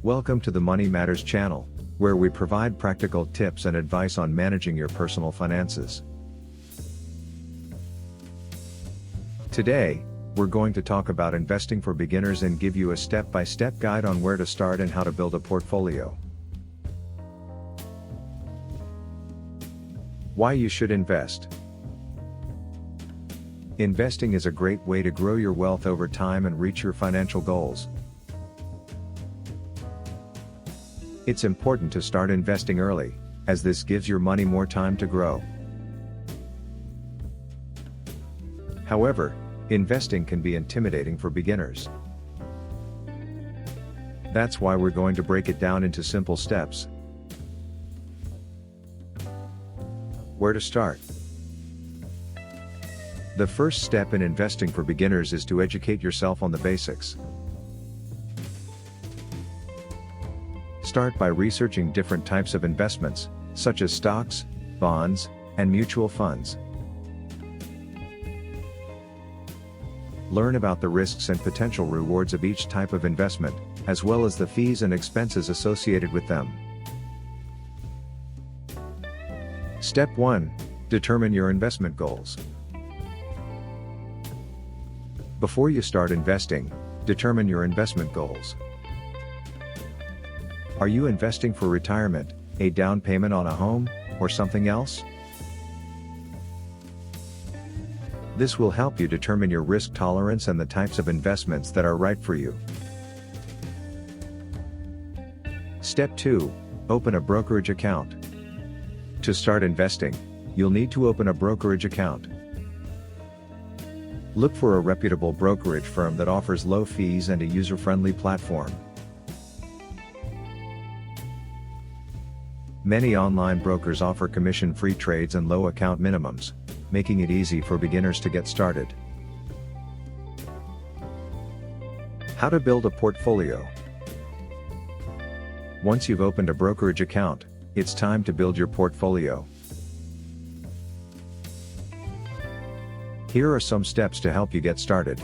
Welcome to the Money Matters channel, where we provide practical tips and advice on managing your personal finances. Today, we're going to talk about investing for beginners and give you a step-by-step guide on where to start and how to build a portfolio. Why you should invest. Investing is a great way to grow your wealth over time and reach your financial goals. It's important to start investing early, as this gives your money more time to grow. However, investing can be intimidating for beginners. That's why we're going to break it down into simple steps. Where to start? The first step in investing for beginners is to educate yourself on the basics. Start by researching different types of investments, such as stocks, bonds, and mutual funds. Learn about the risks and potential rewards of each type of investment, as well as the fees and expenses associated with them. Step 1. Determine your investment goals. Before you start investing, determine your investment goals. Are you investing for retirement, a down payment on a home, or something else? This will help you determine your risk tolerance and the types of investments that are right for you. Step 2. Open a brokerage account. To start investing, you'll need to open a brokerage account. Look for a reputable brokerage firm that offers low fees and a user-friendly platform. Many online brokers offer commission-free trades and low account minimums, making it easy for beginners to get started. How to build a portfolio. Once you've opened a brokerage account, it's time to build your portfolio. Here are some steps to help you get started.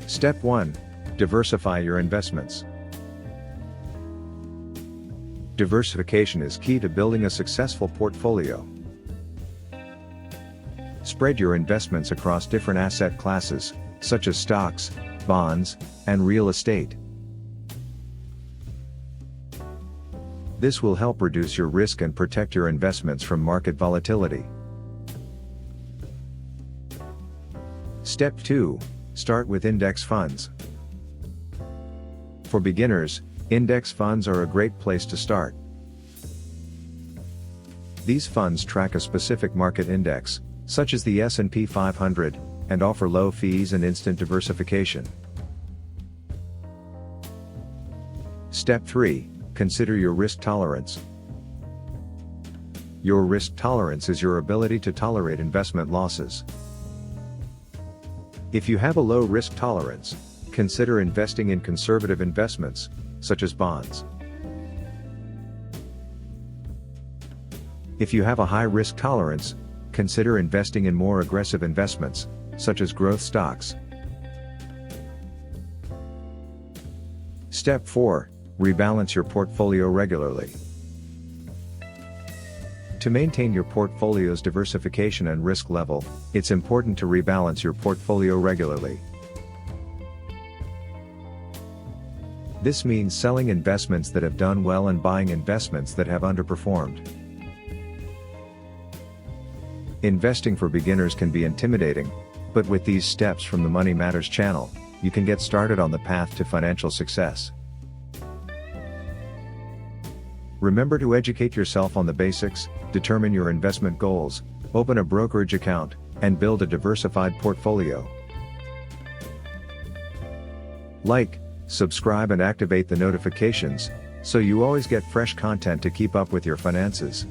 Step 1. Diversify your investments. Diversification is key to building a successful portfolio. Spread your investments across different asset classes, such as stocks, bonds, and real estate. This will help reduce your risk and protect your investments from market volatility. Step 2. Start with index funds. For beginners, index funds are a great place to start. These funds track a specific market index, such as the S&P 500, and offer low fees and instant diversification. Step 3. Consider your risk tolerance. Your risk tolerance is your ability to tolerate investment losses. If you have a low risk tolerance, consider investing in conservative investments, such as bonds. If you have a high risk tolerance, consider investing in more aggressive investments, such as growth stocks. Step 4. Rebalance your portfolio regularly. To maintain your portfolio's diversification and risk level, it's important to rebalance your portfolio regularly. This means selling investments that have done well and buying investments that have underperformed. Investing for beginners can be intimidating, but with these steps from the Money Matters channel, you can get started on the path to financial success. Remember to educate yourself on the basics, determine your investment goals, open a brokerage account, and build a diversified portfolio. Like, subscribe and activate the notifications, so you always get fresh content to keep up with your finances.